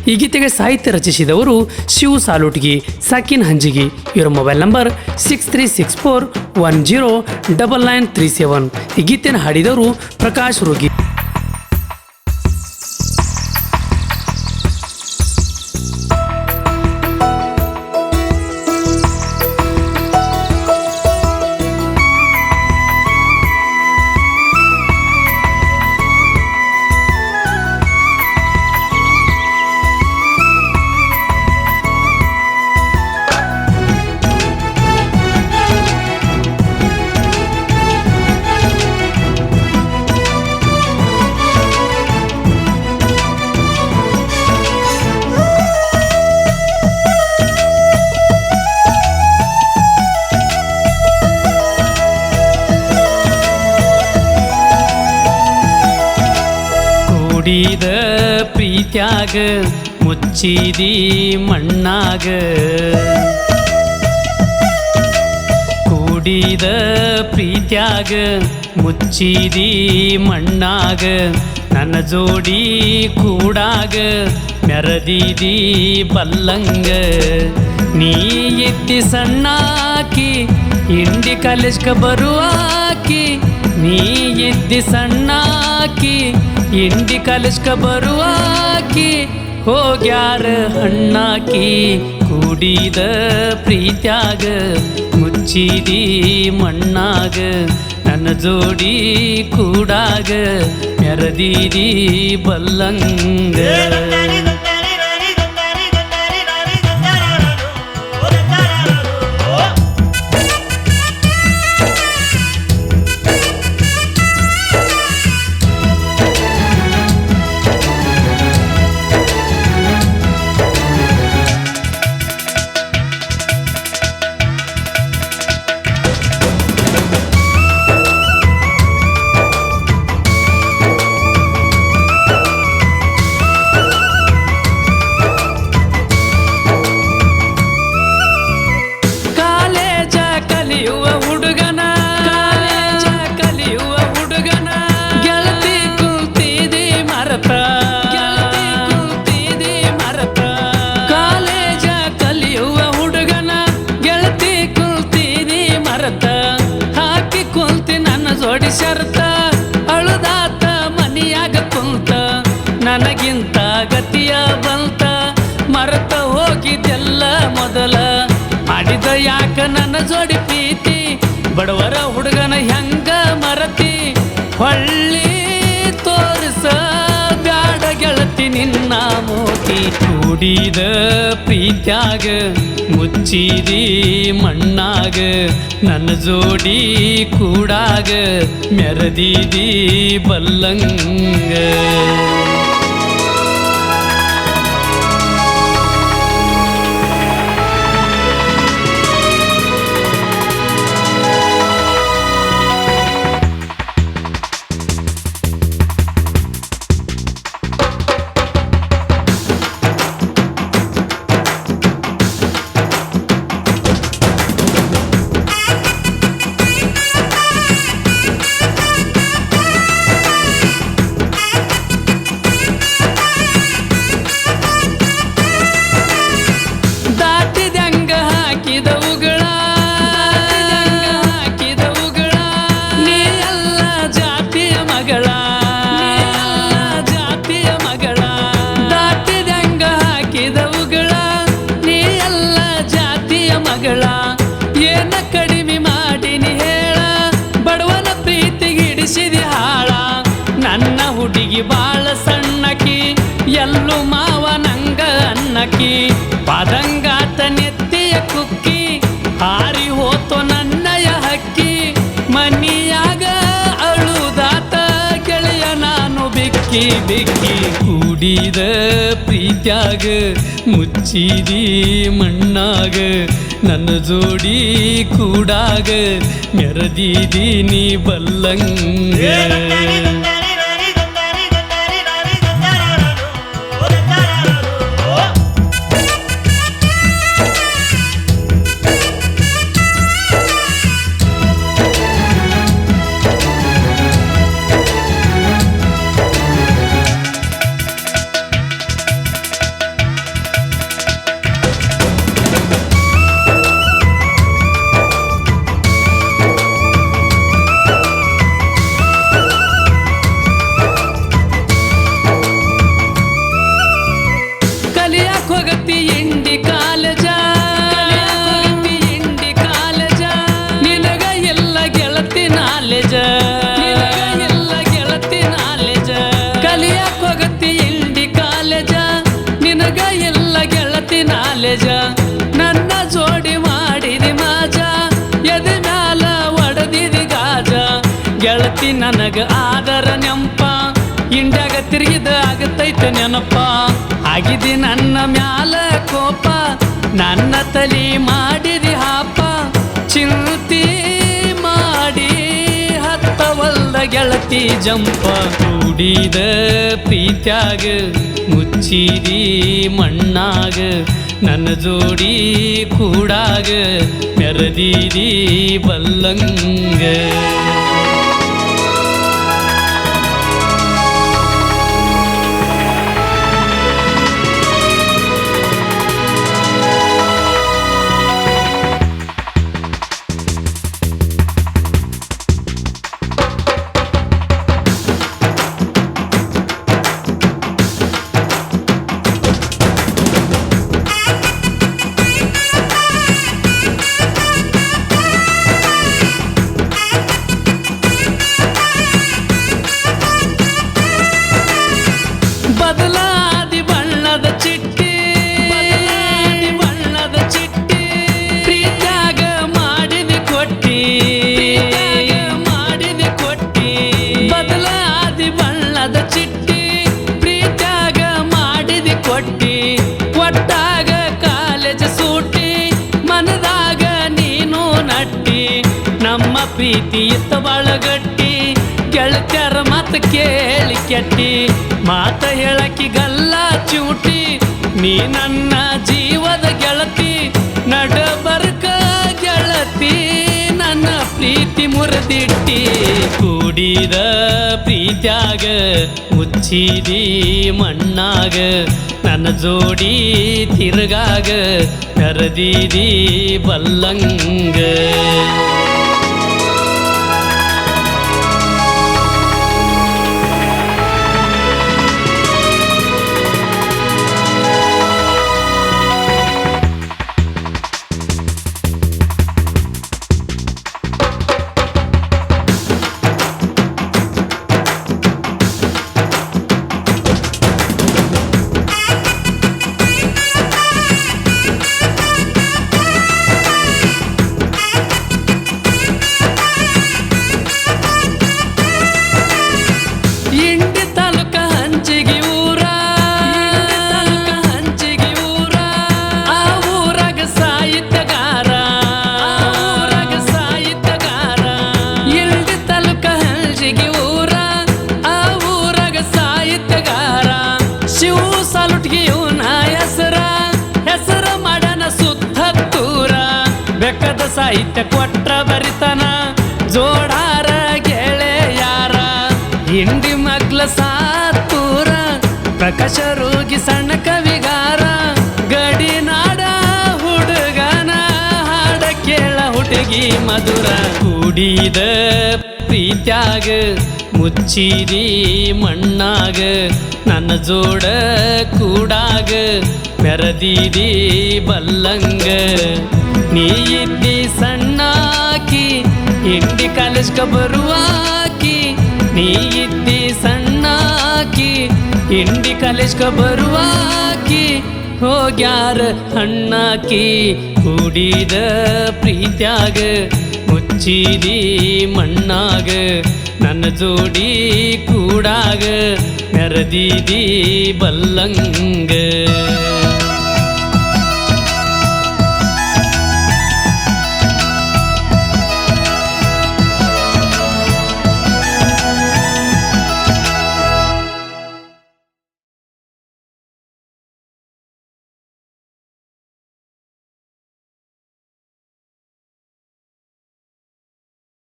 ಈ ಗೀತೆಗೆ ಸಾಹಿತ್ಯ ರಚಿಸಿದವರು ಶಿವು ಸಾಲುಟ್ಗಿ, ಸಾಕಿನ್ ಹಂಜಿಗಿ. ಇವರ ಮೊಬೈಲ್ ನಂಬರ್ 6364109937. ಈ ಗೀತೆಯನ್ನು ಹಾಡಿದವರು ಪ್ರಕಾಶ್ ರೋಗಿ. ಕೂಡಿದ ಪ್ರೀತ್ಯಾಗ ಮುಚ್ಚಿದಿ ಮಣ್ಣಾಗ, ಕೂಡಿದ ಪ್ರೀತ್ಯಾಗ ಮುಚ್ಚಿದಿ ಮಣ್ಣಾಗ, ನನ್ನ ಜೋಡಿ ಕೂಡಾಗ ಮೆರದಿದಿ ಬಲ್ಲಂಗ. ನೀ ಎತ್ತಿ ಸಣ್ಣಾಕಿ ಇಂಡಿ ಕಾಲೇಜ್ಕ ಬರುವಾಕಿ, ನೀ ಎತ್ತಿ ಸಣ್ಣಾಕಿ ಇಂಡಿ ಕಾಲೇಜ್ಕ ಬರುವಾಕಿ, ಹೋಗ್ಯಾರ ಹಣ್ಣಾಕಿ ಕೂಡಿದ ಪ್ರೀತ್ಯಾಗ ಮುಚ್ಚಿದಿ ಮಣ್ಣಾಗ, ನನ್ನ ಜೋಡಿ ಕೂಡಾಗ ಮೆರದಿದಿ ಬಲ್ಲಂಗ. ಶರ್ತ ಅಳುದಾತ ಮನಿಯಾಗ ಕುಂತ, ನನಗಿಂತ ಗತಿಯ ಬಂತ, ಮರೆತ ಹೋಗಿದ್ದೆಲ್ಲ ಮೊದಲ, ಮಾಡಿದ ಯಾಕ ನನ್ನ ಜೋಡಿ ಪ್ರೀತಿ, ಬಡವರ ಹುಡುಗನ ಹೆಂಗ ಮರತಿ, ಹೊಳ್ಳಿ ತೋರಿಸ ಬ್ಯಾಡ ಗೆಳತಿ ನಿನ್ನ ಮೋತಿ. ಕೂಡಿದ ಪ್ರೀತ್ಯಾಗ ಮುಚ್ಚಿದಿ ಮಣ್ಣಾಗ, ನನ್ನ ಜೋಡಿ ಕೂಡಾಗ ಮೆರದಿದಿ ಬಲ್ಲಂಗ. ಏನ ಕಡಿಮೆ ಮಾಡಿನಿ ಹೇಳ, ಬಡವನ ಪ್ರೀತಿಗೆ ಹಿಡಿಸಿದಿ ಹಾಳ, ನನ್ನ ಹುಡುಗಿ ಬಾಳ ಸಣ್ಣಕಿ, ಎಲ್ಲೂ ಮಾವ ನಂಗ ಅನ್ನಕಿ, ಪಾದಂಗಾತ ನೆತ್ತಿಯ ಕುಕ್ಕಿ, ಹಾರಿ ಹೋತೋ ನನ್ನಯ ಹಕ್ಕಿ, ಮನಿಯಾಗ ಅಳುದಾತ ಗೆಳೆಯ ನಾನು ಬಿಕ್ಕಿ ಬಿಕ್ಕಿ. ಕೂಡಿದ ಪ್ರೀತ್ಯಾಗ ಮುಚ್ಚಿದಿ ಮಣ್ಣಾಗ, ನನ್ನ ಜೋಡಿ ಕೂಡಾಗ ಮೆರದಿದೀನಿ ಬಲ್ಲಂಗ. ಕಲಿಯಾಕ ಹೋಗತಿ ಇಂಡಿ ಕಾಲೇಜ ನಿನಗ ಎಲ್ಲ ಗೆಳತಿ ನಾಲೆಜ ಕಲಿಯಾಕ ಹೋಗತಿ ಇಂಡಿ ಕಾಲೇಜ ನಿನಗ ಎಲ್ಲ ಗೆಳತಿ ನಾಲೆಜ ನನ್ನ ಜೋಡಿ ಮಾಡಿದಿ ಮಾಜ ಎದೆ ಮ್ಯಾಲ ಒಡದಿದಿ ಗಾಜ ಗೆಳತಿ ನನಗ ಆದರ ನೆಂಪ ಇಂಡ್ಯಾಗ ತಿರುಗಿದ ಆಗತೈತೆ ನೆನಪ ಆಗಿದಿ ನನ್ನ ಮ್ಯಾಲ ಕೋಪ ನನ್ನ ತಲಿ ಮಾಡಿದಿ ಹಾಪ ಚಿಂತಿ ಮಾಡಿ ಹತ್ತವಲ್ಲ ಗೆಳತಿ ಜಂಪ ಕೂಡಿದ ಪ್ರೀತ್ಯಾಗ ಮುಚ್ಚಿದಿ ಮಣ್ಣಾಗ ನನ್ನ ಜೋಡಿ ಕೂಡಾಗ ಮೆರದಿದಿ ಬಲ್ಲಂಗ ಬದಲಾದಿ ಬಣ್ಣದ ಚಿಟ್ಟಿ ಪ್ರೀತ್ಯಾಗ ಮಾಡಿದಿ ಕೊಟ್ಟಿ ಬದಲಾದಿ ಬಣ್ಣದ ಚಿಟ್ಟಿ ಪ್ರೀತ್ಯಾಗ ಮಾಡಿದಿ ಕೊಟ್ಟಿ ಒಟ್ಟಾಗ ಕಾಲೇಜ್ ಸೂಟಿ ಮನದಾಗ ನೀನು ನಟ್ಟಿ ನಮ್ಮ ಪ್ರೀತಿ ಇತ್ತ ಬಳಗಟ್ಟಿ ಗೆಳತ್ಯರ ಮಾತು ಕೇಳಿ ಕೆಟ್ಟಿ ಮಾತ ಹೇಳಕಿ ಗಲ್ಲ ಚೂಟಿ ನೀ ನನ್ನ ಜೀವದ ಗೆಳತಿ ನಡಬರ್ಕ ಗೆಳತಿ ನನ್ನ ಪ್ರೀತಿ ಮುರಿದಿಟ್ಟಿ ಕೂಡಿದ ಪ್ರೀತ್ಯಾಗ ಮುಚ್ಚಿದಿ ಮಣ್ಣಾಗ ನನ್ನ ಜೋಡಿ ತಿರುಗಾಗ ಕರದಿದಿ ಬಲ್ಲಂಗ ಬೆಕ್ಕದ ಸಾಹಿತ್ಯ ಕೊಟ್ರ ಬರಿತನ ಜೋಡಾರ ಗೆಳೆಯಾರ ಹಿಂಡಿ ಮಗ್ಲ ಸಾತೂರ ಪ್ರಕಾಶ ರೋಗಿ ಸಣ್ಣ ಕವಿಗಾರ ಗಡಿನಾಡ ಹುಡುಗನ ಹಾಡ ಕೇಳ ಹುಡುಗಿ ಮಧುರ ಕೂಡಿದ ಪ್ರೀತ್ಯಾಗ ಮುಚ್ಚಿದಿ ಮಣ್ಣಾಗ ನನ್ನ ಜೋಡ ಕೂಡಾಗ ಮೆರದಿದಿ ಬಲ್ಲಂಗ ನೀ ಇದ್ದಿ ಸಣ್ಣಾಕಿ ಇಂಡಿ ಕಾಲೇಜ್ಗ ಬರುವಾಕಿ ನೀ ಇದ್ದಿ ಸಣ್ಣಾಕಿ ಇಂಡಿ ಕಾಲೇಜ್ಗ ಬರುವಾಕಿ ಹೋಗ್ಯಾರ ಹಣ್ಣಾಕಿ ಕೂಡಿದ ಪ್ರೀತ್ಯಾಗ ಮುಚ್ಚಿದಿ ಮಣ್ಣಾಗ ನನ್ನ ಜೋಡಿ ಕೂಡಾಗ ಮೆರದಿದಿ ಬಲ್ಲಂಗ